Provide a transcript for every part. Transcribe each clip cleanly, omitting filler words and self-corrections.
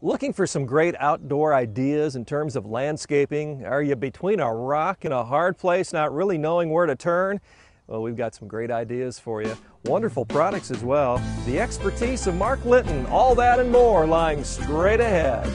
Looking for some great outdoor ideas in terms of landscaping? Are you between a rock and a hard place, not really knowing where to turn? Well, we've got some great ideas for you. Wonderful products as well. The expertise of Mark Linton, all that and more lying straight ahead.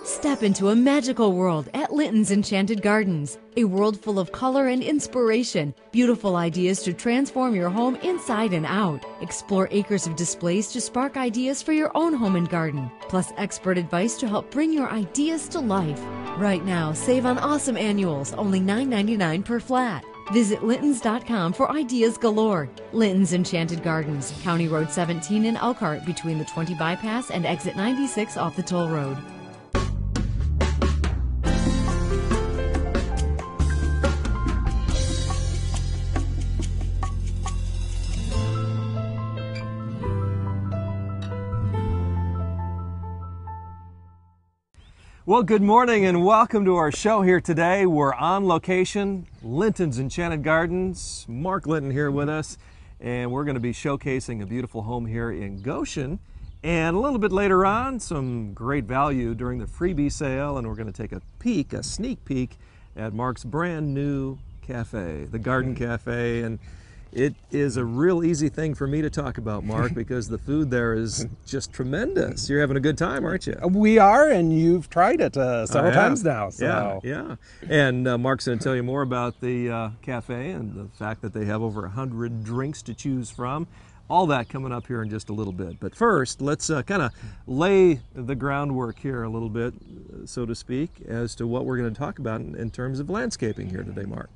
Step into a magical world at Linton's Enchanted Gardens. A world full of color and inspiration. Beautiful ideas to transform your home inside and out. Explore acres of displays to spark ideas for your own home and garden. Plus expert advice to help bring your ideas to life. Right now, save on awesome annuals, only $9.99 per flat. Visit Lintons.com for ideas galore. Linton's Enchanted Gardens, County Road 17 in Elkhart, between the 20 bypass and exit 96 off the toll road. Well, good morning and welcome to our show here today. We're on location, Linton's Enchanted Gardens. Mark Linton here with us, and we're going to be showcasing a beautiful home here in Goshen. And a little bit later on, some great value during the freebie sale, and we're going to take a peek, a sneak peek, at Mark's brand new cafe, the Garden Cafe. And it is a real easy thing for me to talk about, Mark, because the food there is just tremendous. You're having a good time, aren't you? We are, and you've tried it several times now. So. Yeah. And Mark's going to tell you more about the cafe and the fact that they have over 100 drinks to choose from. All that coming up here in just a little bit. But first, let's kind of lay the groundwork here a little bit, so to speak, as to what we're going to talk about in terms of landscaping here today, Mark.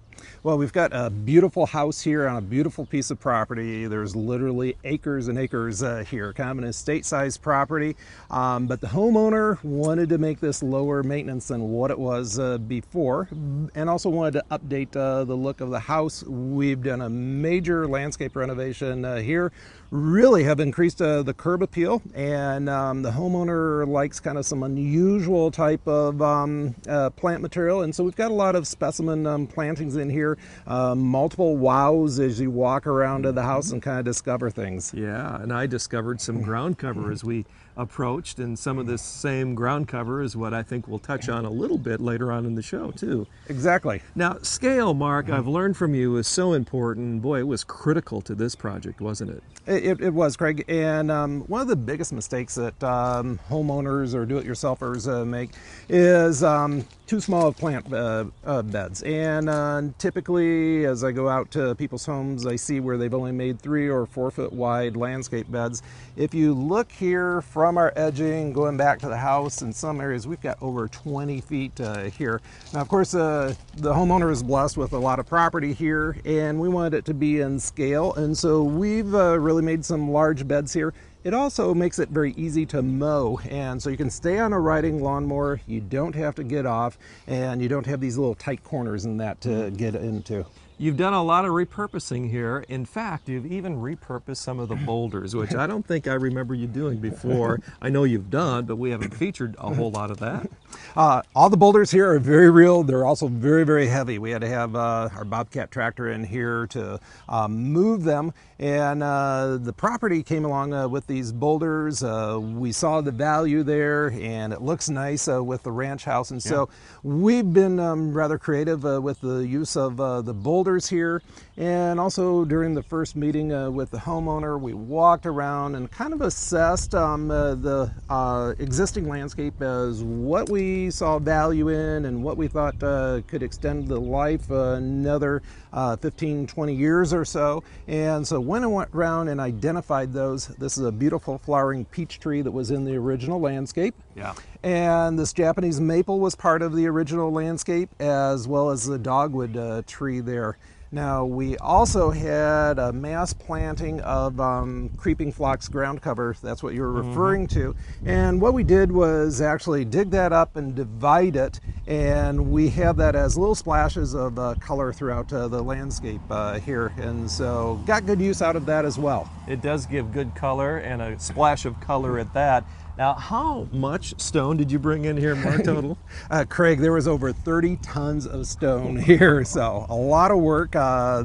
Well, we've got a beautiful house here on a beautiful piece of property. There's literally acres and acres here, kind of an estate-sized property. But the homeowner wanted to make this lower maintenance than what it was before, and also wanted to update the look of the house. We've done a major landscape renovation here. Really have increased the curb appeal, and the homeowner likes kind of some unusual type of plant material, and so we've got a lot of specimen plantings in here, multiple wows as you walk around the house and kind of discover things. Yeah, and I discovered some ground cover as we approached, and some of this same ground cover is what I think we'll touch on a little bit later on in the show too. Exactly. Now, scale, Mark, I've learned from you, is so important. Boy, it was critical to this project, wasn't it? It was, Craig, and one of the biggest mistakes that homeowners or do-it-yourselfers make is too small of plant beds. And typically, as I go out to people's homes, I see where they've only made 3 or 4 foot wide landscape beds. If you look here from our edging, going back to the house, in some areas we've got over 20 feet here. Now, of course, the homeowner is blessed with a lot of property here, and we wanted it to be in scale, and so we've really made some large beds here. It also makes it very easy to mow, and so you can stay on a riding lawnmower, you don't have to get off, and you don't have these little tight corners in that to get into. You've done a lot of repurposing here. In fact, you've even repurposed some of the boulders, which I don't think I remember you doing before. I know you've done, but we haven't featured a whole lot of that. All the boulders here are very real. They're also very, very heavy. We had to have our Bobcat tractor in here to move them. And the property came along with these boulders. We saw the value there, and it looks nice with the ranch house. And so we've been rather creative with the use of the boulders here. And also during the first meeting with the homeowner, we walked around and kind of assessed the existing landscape as what we saw value in and what we thought could extend the life another 15, 20 years or so. And so when I went around and identified those, this is a beautiful flowering peach tree that was in the original landscape. Yeah. And this Japanese maple was part of the original landscape, as well as the dogwood tree there. Now, we also had a mass planting of creeping phlox ground cover. That's what you were referring to. And what we did was actually dig that up and divide it, and we have that as little splashes of color throughout the landscape here. And so got good use out of that as well. It does give good color, and a splash of color at that. Now, how much stone did you bring in here, Mark, total? Craig, there was over 30 tons of stone here, so a lot of work.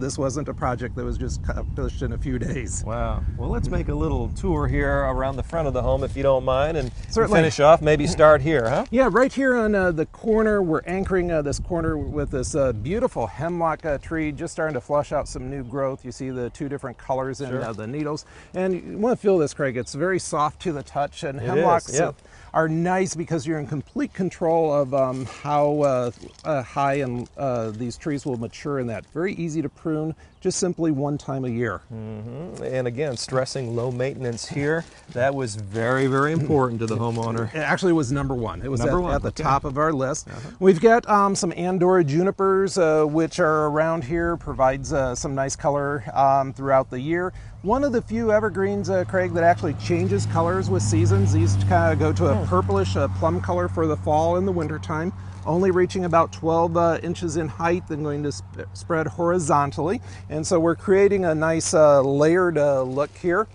This wasn't a project that was just accomplished in a few days. Wow. Well, let's make a little tour here around the front of the home, if you don't mind, and Certainly. finish off, maybe start here, huh? Yeah, right here on the corner, we're anchoring this corner with this beautiful hemlock tree, just starting to flush out some new growth. You see the two different colors in the needles. And you want to feel this, Craig. It's very soft to the touch, and hemlocks are nice because you're in complete control of how high and these trees will mature in that. Very easy to prune, just simply one time a year. And again, stressing low maintenance here. That was very, very important to the homeowner. It actually was number one. It was at the top of our list. Uh-huh. We've got some Andorra junipers, which are around here, provides some nice color throughout the year. One of the few evergreens, Craig, that actually changes colors with seasons. These kind of go to a purplish plum color for the fall and the winter time, only reaching about 12 inches in height and going to spread horizontally. And so we're creating a nice layered look here.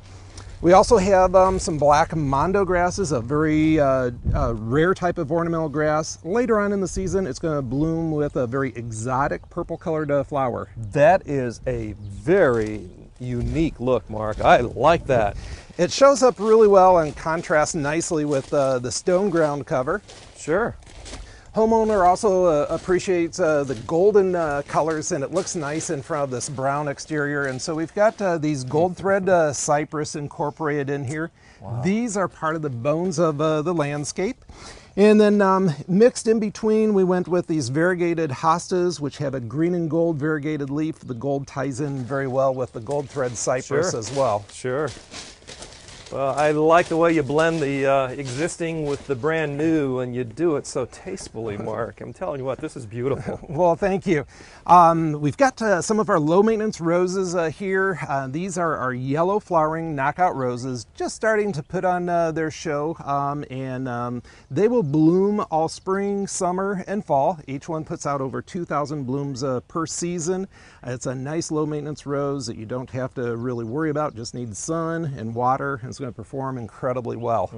We also have some black mondo grasses, a very rare type of ornamental grass. Later on in the season, it's going to bloom with a very exotic purple colored flower. That is a very unique look, Mark. I like that. It shows up really well and contrasts nicely with the stone ground cover. Sure. Homeowner also appreciates the golden colors, and it looks nice in front of this brown exterior. And so we've got these gold thread cypress incorporated in here. Wow. These are part of the bones of the landscape. And then mixed in between, we went with these variegated hostas, which have a green and gold variegated leaf. The gold ties in very well with the gold thread cypress as well. Sure. Well, I like the way you blend the existing with the brand new, and you do it so tastefully, Mark. I'm telling you what, this is beautiful. Well, thank you. We've got some of our low maintenance roses here. These are our yellow flowering knockout roses, just starting to put on their show, and they will bloom all spring, summer, and fall. Each one puts out over 2,000 blooms per season. It's a nice low maintenance rose that you don't have to really worry about, just needs sun and water, and it's going to perform incredibly well.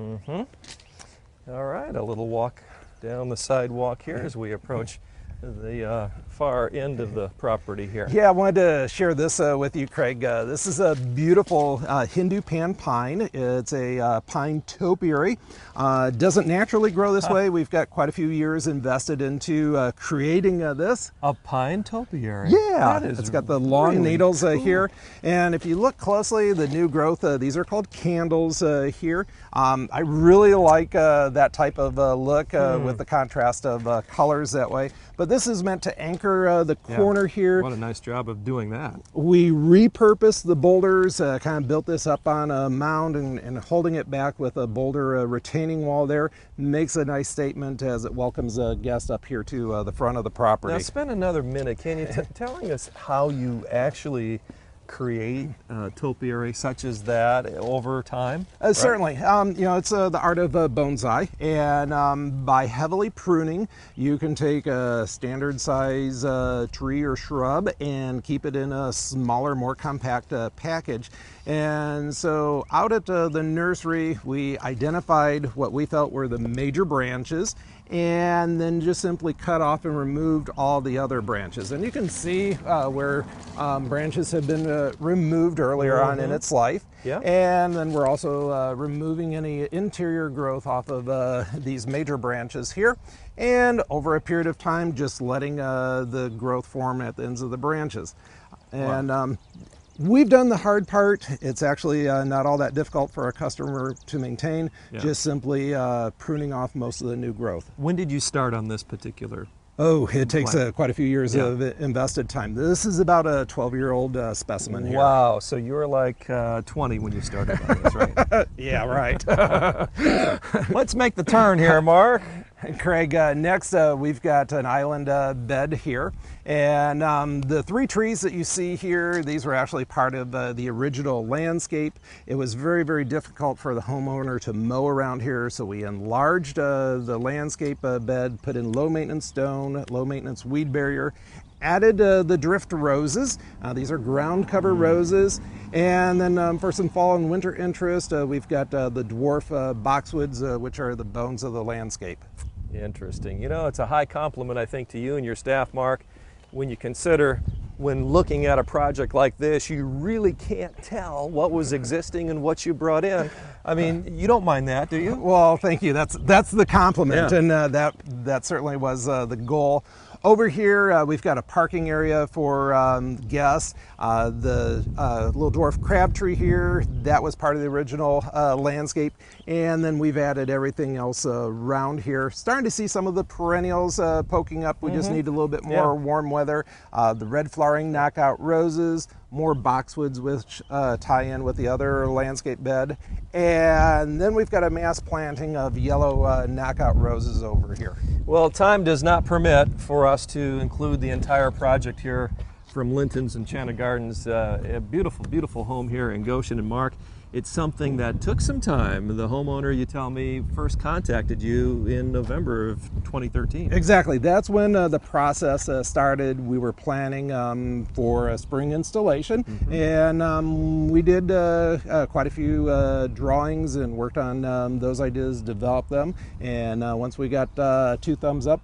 All right, a little walk down the sidewalk here as we approach the far end of the property here. Yeah, I wanted to share this with you, Craig. This is a beautiful Hindu pan pine. It's a pine topiary. Doesn't naturally grow this way. We've got quite a few years invested into creating this. A pine topiary? Yeah, that is it's got the long really needles cool. here. And if you look closely, the new growth, these are called candles here. I really like that type of look with the contrast of colors that way. But this is meant to anchor the corner here. What a nice job of doing that. We repurposed the boulders, kind of built this up on a mound and holding it back with a boulder retaining wall there. Makes a nice statement as it welcomes a guest up here to the front of the property. Now spend another minute, can you, telling us how you actually create topiary such as that over time? Right? Certainly. You know, it's the art of bonsai, and by heavily pruning, you can take a standard size tree or shrub and keep it in a smaller, more compact package. And so out at the nursery, we identified what we felt were the major branches, and then just simply cut off and removed all the other branches. And you can see where branches have been removed earlier on in its life. Yeah. And then we're also removing any interior growth off of these major branches here. And over a period of time, just letting the growth form at the ends of the branches. And we've done the hard part. It's actually not all that difficult for a customer to maintain, just simply pruning off most of the new growth. When did you start on this particular? Oh, it takes quite a few years of invested time. This is about a 12-year-old specimen here. Wow, so you were like 20 when you started on this, right? Yeah, right. Let's make the turn here, Mark. Craig, next we've got an island bed here, and the 3 trees that you see here, these were actually part of the original landscape. It was very, very difficult for the homeowner to mow around here, so we enlarged the landscape bed, put in low maintenance stone, low maintenance weed barrier, added the drift roses. These are ground cover roses. And then for some fall and winter interest, we've got the dwarf boxwoods, which are the bones of the landscape. Interesting. You know, it's a high compliment, I think, to you and your staff, Mark, when you consider when looking at a project like this, you really can't tell what was existing and what you brought in. I mean, you don't mind that, do you? Well, thank you. That's the compliment, yeah. and that certainly was the goal. Over here, we've got a parking area for guests. The little dwarf crab tree here, that was part of the original landscape. And then we've added everything else around here. Starting to see some of the perennials poking up. We just need a little bit more warm weather. The red flowering knockout roses, more boxwoods which tie in with the other landscape bed. And then we've got a mass planting of yellow knockout roses over here. Well, time does not permit for us to include the entire project here from Linton's Enchanted Gardens. A beautiful, beautiful home here in Goshen. And Mark, it's something that took some time. The homeowner, you tell me, first contacted you in November of 2013. Exactly. That's when the process started. We were planning for a spring installation, and we did quite a few drawings and worked on those ideas, developed them, and once we got 2 thumbs up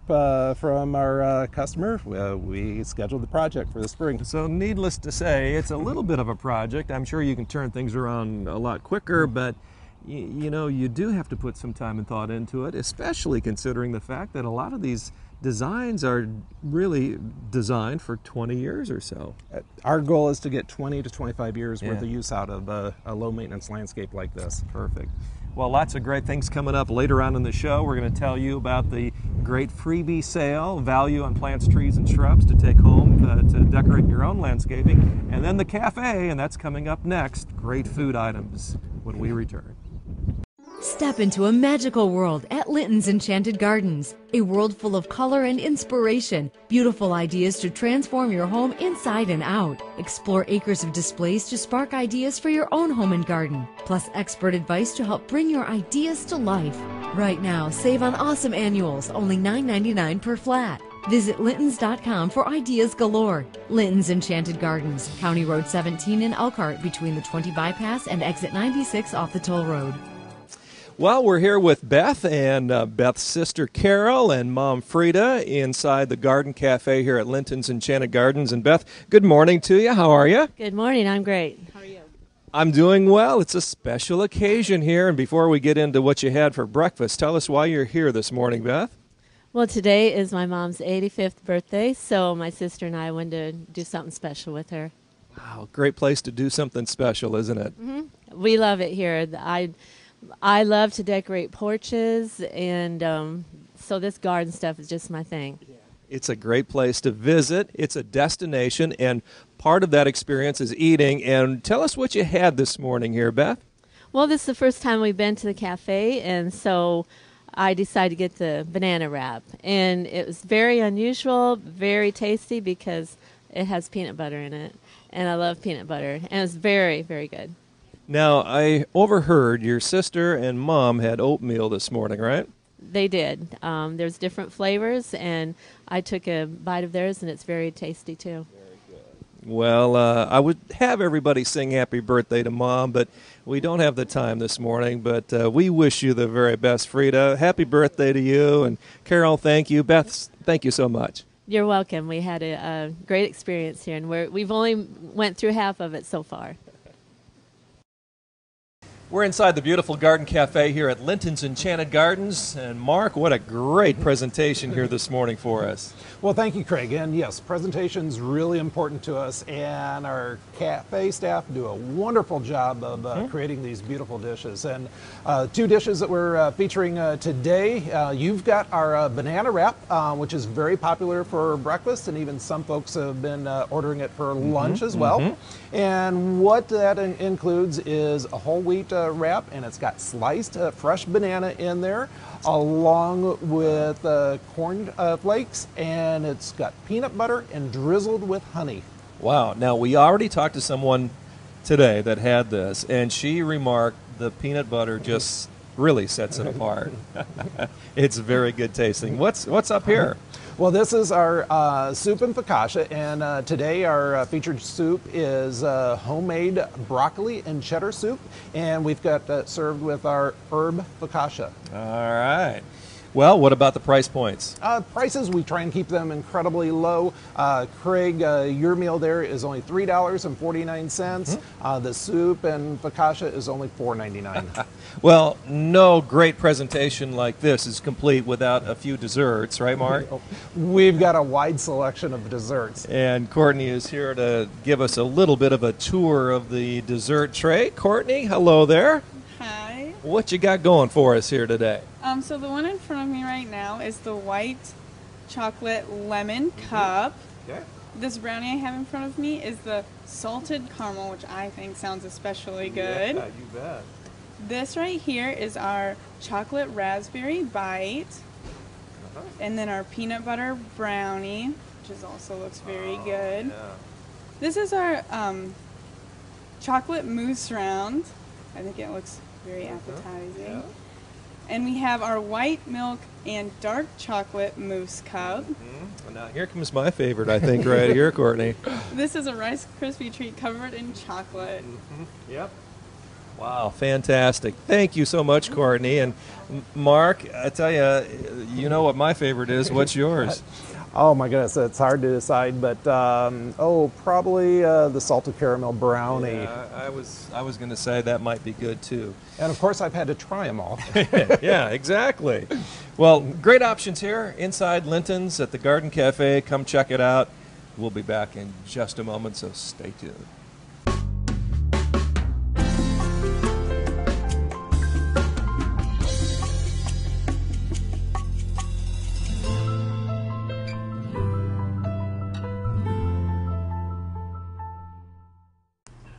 from our customer, we scheduled the project for the spring. So needless to say, it's a little bit of a project. I'm sure you can turn things around a lot quicker, but you know, you do have to put some time and thought into it, especially considering the fact that a lot of these designs are really designed for 20 years or so. Our goal is to get 20 to 25 years worth of use out of a low maintenance landscape like this. Perfect. Well, lots of great things coming up later on in the show. We're going to tell you about the great freebie sale, value on plants, trees, and shrubs to take home to decorate your own landscaping, and then the cafe, and that's coming up next. Great food items when we return. Step into a magical world at Linton's Enchanted Gardens, a world full of color and inspiration, beautiful ideas to transform your home inside and out. Explore acres of displays to spark ideas for your own home and garden, plus expert advice to help bring your ideas to life. Right now, save on awesome annuals, only $9.99 per flat. Visit Lintons.com for ideas galore. Linton's Enchanted Gardens, County Road 17 in Elkhart, between the 20 bypass and exit 96 off the toll road. Well, we're here with Beth and Beth's sister Carol and Mom Frida inside the Garden Cafe here at Linton's Enchanted Gardens. And Beth, good morning to you. How are you? Good morning. I'm great. How are you? I'm doing well. It's a special occasion here. And before we get into what you had for breakfast, tell us why you're here this morning, Beth. Well, today is my mom's 85th birthday, so my sister and I wanted to do something special with her. Wow, great place to do something special, isn't it? Mm-hmm. We love it here. I love to decorate porches, and so this garden stuff is just my thing. It's a great place to visit. It's a destination, and part of that experience is eating. And tell us what you had this morning here, Beth. Well, this is the first time we've been to the cafe, and so I decided to get the banana wrap. And it was very unusual, very tasty because it has peanut butter in it, and I love peanut butter, and it was very, very good. Now, I overheard your sister and Mom had oatmeal this morning, right? They did. There's different flavors, and I took a bite of theirs, and it's very tasty, too. Very good. Well, I would have everybody sing happy birthday to Mom, but we don't have the time this morning. But we wish you the very best, Frida. Happy birthday to you. And Carol, thank you. Beth, thank you so much. You're welcome. We had a great experience here, and we've only went through half of it so far. We're inside the beautiful Garden Cafe here at Linton's Enchanted Gardens. And Mark, what a great presentation here this morning for us. Well, thank you, Craig. And yes, presentation's really important to us, and our cafe staff do a wonderful job of creating these beautiful dishes. And 2 dishes that we're featuring today, you've got our banana wrap, which is very popular for breakfast, and even some folks have been ordering it for lunch as well. And what that includes is a whole wheat wrap, and it's got sliced fresh banana in there, along with corn flakes, and it's got peanut butter and drizzled with honey. Wow. Now, we already talked to someone today that had this, and she remarked the peanut butter just really sets it apart. It's very good tasting. What's up here? Well, this is our soup and focaccia, and today our featured soup is homemade broccoli and cheddar soup, and we've got served with our herb focaccia. All right. Well, what about the price points? Prices, we try and keep them incredibly low. Craig, your meal there is only $3.49. The soup and focaccia is only $4.99. Well, no great presentation like this is complete without a few desserts, right, Mark? We've got a wide selection of desserts. And Courtney is here to give us a little bit of a tour of the dessert tray. Courtney, hello there. Hi. What you got going for us here today? So the one in front of me right now is the white chocolate lemon cup. Okay. This brownie I have in front of me is the salted caramel, which I think sounds especially good. Yeah, you bet. This right here is our chocolate raspberry bite. And then our peanut butter brownie, which also looks very good. Yeah. This is our chocolate mousse round. I think it looks very appetizing. Yeah. And we have our white milk and dark chocolate mousse cup. Well, now here comes my favorite, I think, right here, Courtney. This is a Rice Krispie treat covered in chocolate. Yep. Wow, fantastic. Thank you so much, Courtney. And Mark, I tell you, you know what my favorite is. What's yours? Oh my goodness, it's hard to decide, but probably the salted caramel brownie. Yeah, I was going to say that might be good too. And of course, I've had to try them all. Yeah, exactly. Well, great options here inside Linton's at the Garden Cafe. Come check it out. We'll be back in just a moment, so stay tuned.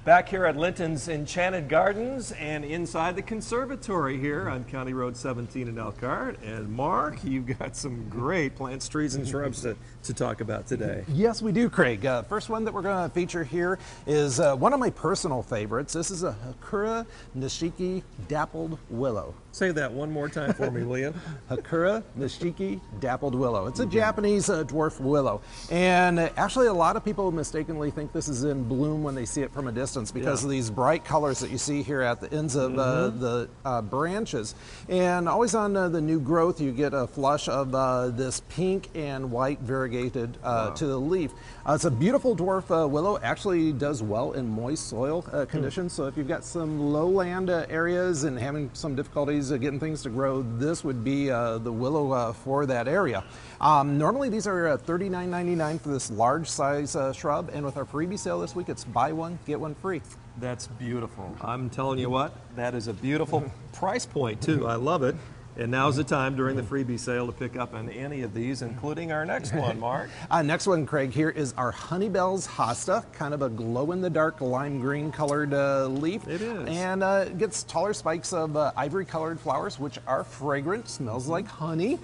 Back here at Linton's Enchanted Gardens and inside the conservatory here on County Road 17 in Elkhart. And Mark, you've got some great plants, trees, and shrubs to talk about today. Yes, we do, Craig. First one that we're going to feature here is one of my personal favorites. This is a Hakura Nishiki Dappled Willow. Say that one more time for me, will you? Hakura Nishiki Dappled Willow. It's a Japanese dwarf willow. And actually, a lot of people mistakenly think this is in bloom when they see it from a distance because of these bright colors that you see here at the ends of the branches. And always on the new growth, you get a flush of this pink and white variegated to the leaf. It's a beautiful dwarf willow. Actually does well in moist soil conditions. So if you've got some lowland areas and having some difficulties getting things to grow, this would be the willow for that area. Normally these are $39.99 for this large size shrub, and with our freebie sale this week, it's buy one, get one free. That's beautiful. I'm telling you what, that is a beautiful price point too. I love it. And now's the time during the freebie sale to pick up on any of these, including our next one, Mark. Next one, Craig, here is our Honeybell's Hosta, kind of a glow-in-the-dark lime green colored leaf. It is. And it gets taller spikes of ivory colored flowers, which are fragrant, smells like honey.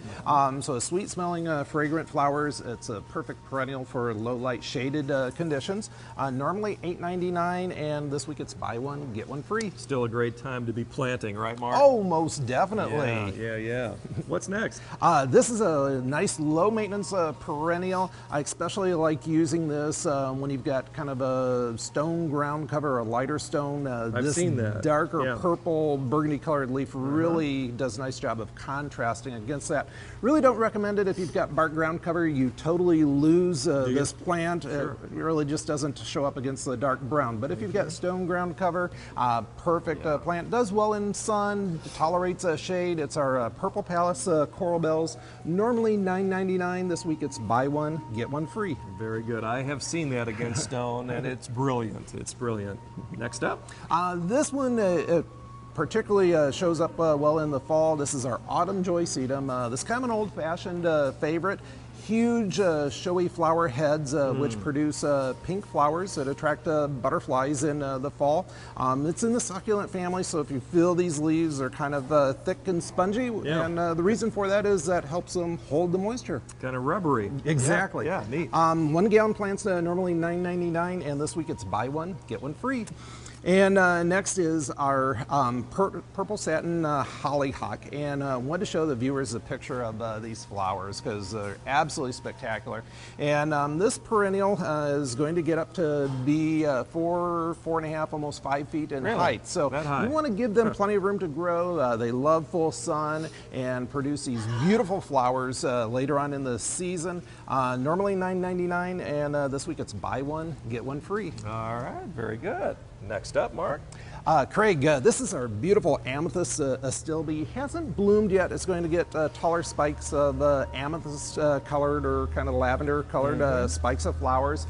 So a sweet smelling fragrant flowers. It's a perfect perennial for low light shaded conditions. Normally $8.99, and this week it's buy one, get one free. Still a great time to be planting, right, Mark? Oh, most definitely. Yeah. What's next? This is a nice low maintenance perennial. I especially like using this when you've got kind of a stone ground cover, a lighter stone. I've seen that. Darker purple burgundy colored leaf really does a nice job of contrasting against that. Really don't recommend it if you've got bark ground cover. You totally lose this plant. It really just doesn't show up against the dark brown. But if you've got stone ground cover, perfect plant. Does well in sun, tolerates shade. It's our Purple Palace Coral Bells, normally $9.99. This week it's buy one, get one free. Very good. I have seen that against stone, and it's brilliant. It's brilliant. Next up? This one, particularly shows up well in the fall. This is our autumn joy sedum. This is kind of an old-fashioned favorite. Huge showy flower heads which produce pink flowers that attract butterflies in the fall. It's in the succulent family, so if you feel these leaves, they're kind of thick and spongy, and the reason for that is that helps them hold the moisture. Kind of rubbery. Exactly. Yeah, neat. 1 gallon plants normally $9.99, and this week it's buy one, get one free. And next is our purple satin hollyhock, and I wanted to show the viewers a picture of these flowers because they're absolutely spectacular. And this perennial is going to get up to be 4.5, almost 5 feet in height. So we want to give them plenty of room to grow. They love full sun and produce these beautiful flowers later on in the season. Normally $9.99, and this week it's buy one, get one free. All right, very good. Next up, Mark. Craig, this is our beautiful amethyst astilbe. Hasn't bloomed yet. It's going to get taller spikes of amethyst colored or kind of lavender colored spikes of flowers.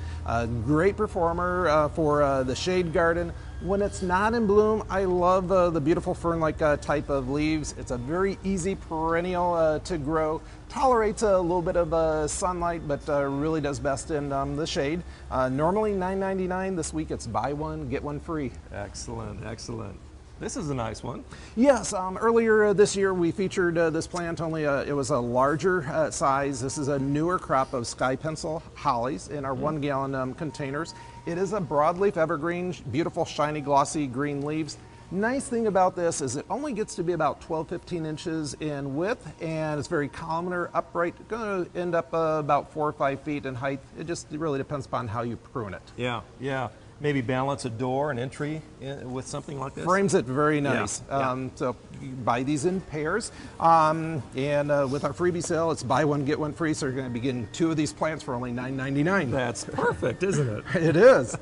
Great performer for the shade garden. When it's not in bloom, I love the beautiful fern-like type of leaves. It's a very easy perennial to grow. Tolerates a little bit of sunlight, but really does best in the shade. Normally $9.99. This week it's buy one, get one free. Excellent, excellent. This is a nice one. Yes, earlier this year we featured this plant, only it was a larger size. This is a newer crop of sky pencil hollies in our 1 gallon containers. It is a broadleaf evergreen, beautiful shiny glossy green leaves. Nice thing about this is it only gets to be about 12-15 inches in width, and it's very columnar, upright. Going to end up about 4 or 5 feet in height. It just really depends upon how you prune it. Yeah, yeah. Maybe balance a door, an entry with something like this. Frames it very nice. Yeah. So you buy these in pairs. And with our freebie sale, it's buy one, get one free. So you're going to be getting 2 of these plants for only $9.99. That's perfect, isn't it? It is.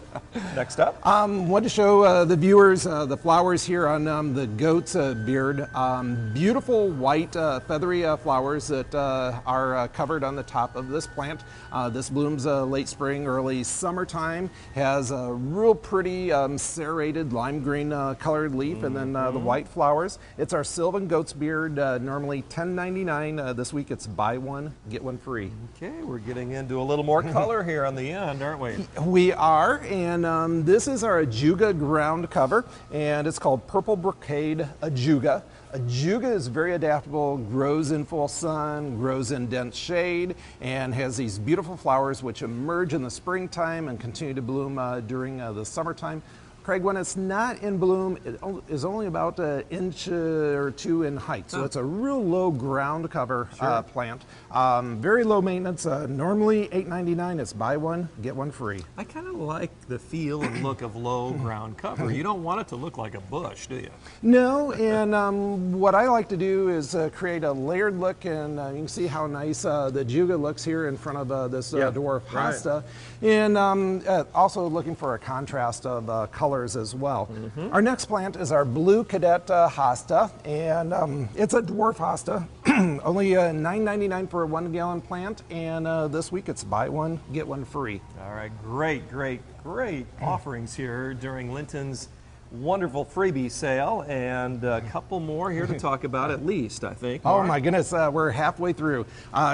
Next up. Want to show the viewers the flowers here on the goat's beard. Beautiful white feathery flowers that are covered on the top of this plant. This blooms late spring, early summertime. Has a real pretty serrated lime green colored leaf, and then the white flowers. It's our Sylvan goat's beard, normally $10.99. This week it's buy one, get one free. Okay, we're getting into a little more color here on the end, aren't we? We are, and this is our ajuga ground cover, and it's called Purple Brocade Ajuga. Ajuga is very adaptable, grows in full sun, grows in dense shade, and has these beautiful flowers which emerge in the springtime and continue to bloom during the summertime. Craig, when it's not in bloom, it is only about an inch or 2 in height. So it's a real low ground cover plant. Very low maintenance. Normally $8.99. It's buy one, get one free. I kind of like the feel and look of low ground cover. You don't want it to look like a bush, do you? No, and what I like to do is create a layered look, and you can see how nice the ajuga looks here in front of this dwarf hosta. And also looking for a contrast of colors as well. Our next plant is our Blue Cadet hosta, and it's a dwarf hosta. Only $9.99 for a 1 gallon plant, and this week it's buy one, get one free. All right, great, great, great offerings here during Linton's wonderful freebie sale, and a couple more here to talk about at least, I think. Oh my goodness, we're halfway through.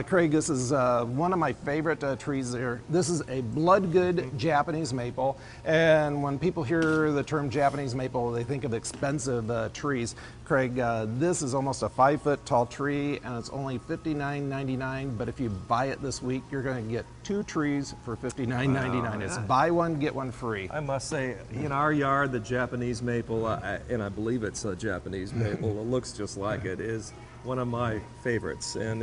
Craig, this is one of my favorite trees there. This is a blood-good Japanese maple, and when people hear the term Japanese maple, they think of expensive trees. Craig, this is almost a 5-foot tall tree, and it's only $59.99, but if you buy it this week, you're going to get 2 trees for $59.99. It's buy one, get one free. I must say, in our yard, the Japanese maple, and I believe it's a Japanese maple, it looks just like it, is one of my favorites. And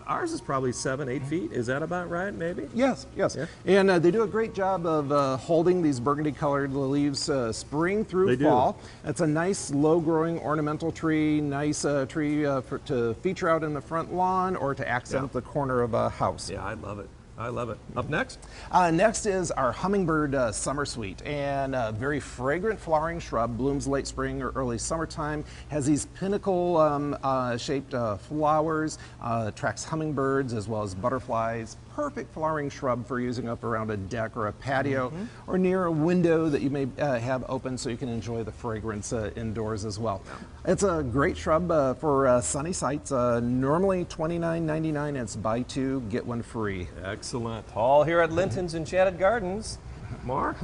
ours is probably 7-8 feet. Is that about right, maybe? Yes, yes. Yeah. And they do a great job of holding these burgundy-colored leaves spring through fall. It's a nice, low-growing ornamental tree, nice tree to feature out in the front lawn or to accent the corner of a house. Yeah, I love it. I love it. Up next? Next is our hummingbird summer suite, and a very fragrant flowering shrub, blooms late spring or early summertime, has these pinnacle shaped flowers, attracts hummingbirds as well as butterflies. Perfect flowering shrub for using up around a deck or a patio or near a window that you may have open so you can enjoy the fragrance indoors as well. It's a great shrub for sunny sites, normally $29.99. It's buy two, get one free. Excellent. All here at Linton's Enchanted Gardens. Mark?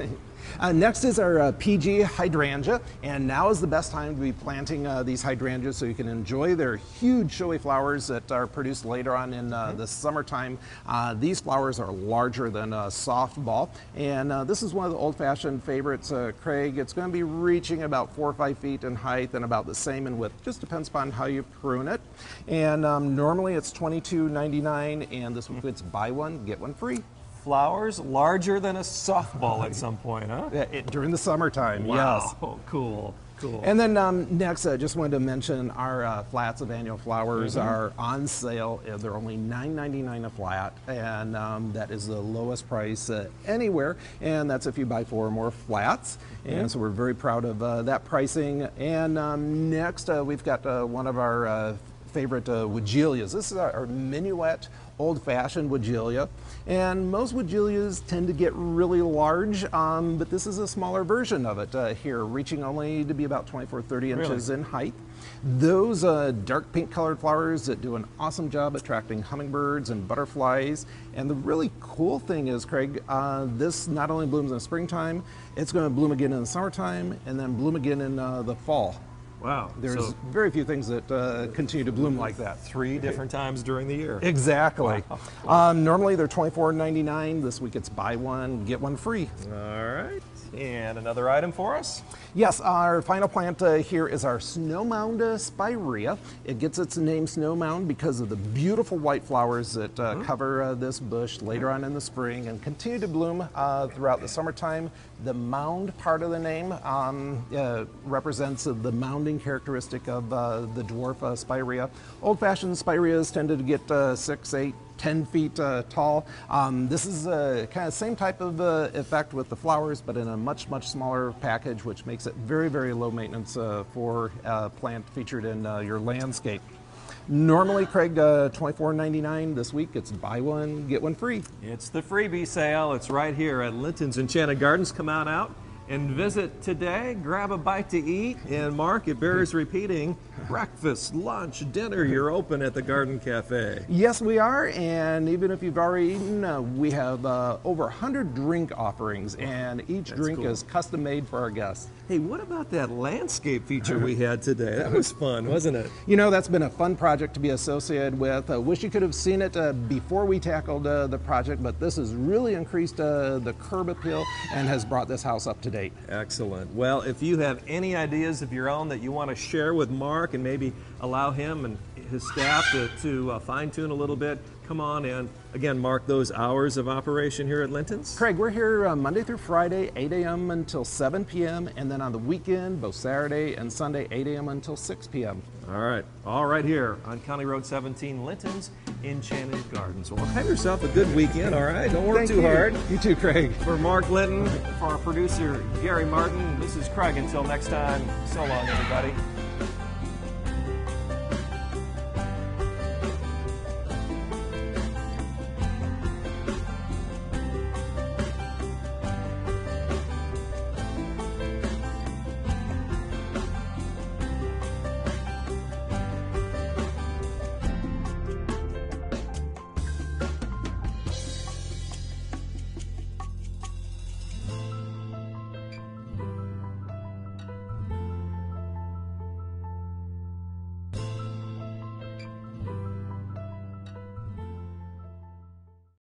Next is our PG hydrangea, and now is the best time to be planting these hydrangeas so you can enjoy their huge showy flowers that are produced later on in the summertime. These flowers are larger than a softball, and this is one of the old-fashioned favorites, Craig. It's going to be reaching about 4 or 5 feet in height and about the same in width. Just depends upon how you prune it. And normally it's $22.99, and this week it's buy one, get one free. Flowers larger than a softball at some point, huh? During the summertime, Wow. yes. Oh, cool. Cool. And then next, I just wanted to mention our flats of annual flowers are on sale. They're only $9.99 a flat, and that is the lowest price anywhere. And that's if you buy 4 or more flats. And so we're very proud of that pricing. And next, we've got one of our favorite Weigelias. This is our minuet old-fashioned Weigelia, and most Weigelias tend to get really large, but this is a smaller version of it here, reaching only to be about 24-30 inches in height. Those dark pink colored flowers that do an awesome job attracting hummingbirds and butterflies. And the really cool thing is, Craig, this not only blooms in the springtime, it's going to bloom again in the summertime and then bloom again in the fall. Wow. There's very few things that continue to bloom like that. 3 different times during the year. Exactly. Wow. Normally they're $24.99. This week it's buy one, get one free. All right. And another item for us? Yes, our final plant here is our snow mound spirea. It gets its name snow mound because of the beautiful white flowers that cover this bush later on in the spring and continue to bloom throughout the summertime. The mound part of the name represents the mounding characteristic of the dwarf spirea. Old-fashioned spireas tended to get 6, 8, 10 feet tall. This is kind of same type of effect with the flowers, but in a much, much smaller package, which makes it very, very low maintenance for a plant featured in your landscape. Normally, Craig, $24.99. This week, it's buy one, get one free. It's the freebie sale. It's right here at Linton's Enchanted Gardens. Come on out and visit today. Grab a bite to eat. And Mark, it bears repeating, breakfast, lunch, dinner, you're open at the Garden Cafe. Yes, we are. And even if you've already eaten, we have over 100 drink offerings, and each drink is custom made for our guests. Hey, what about that landscape feature we had today? That was fun, wasn't it? You know, that's been a fun project to be associated with. I wish you could have seen it before we tackled the project, but this has really increased the curb appeal and has brought this house up to date. Excellent. Well, if you have any ideas of your own that you want to share with Mark and maybe allow him and his staff to fine-tune a little bit, come on in. Again, Mark, those hours of operation here at Linton's? Craig, we're here Monday through Friday, 8 a.m. until 7 p.m., and then on the weekend, both Saturday and Sunday, 8 a.m. until 6 p.m. All right here on County Road 17, Linton's Enchanted Gardens. Well, have yourself a good weekend, all right? Don't work too hard. You too, Craig. For Mark Linton, for our producer, Gary Martin, this is Craig. Until next time, so long, everybody.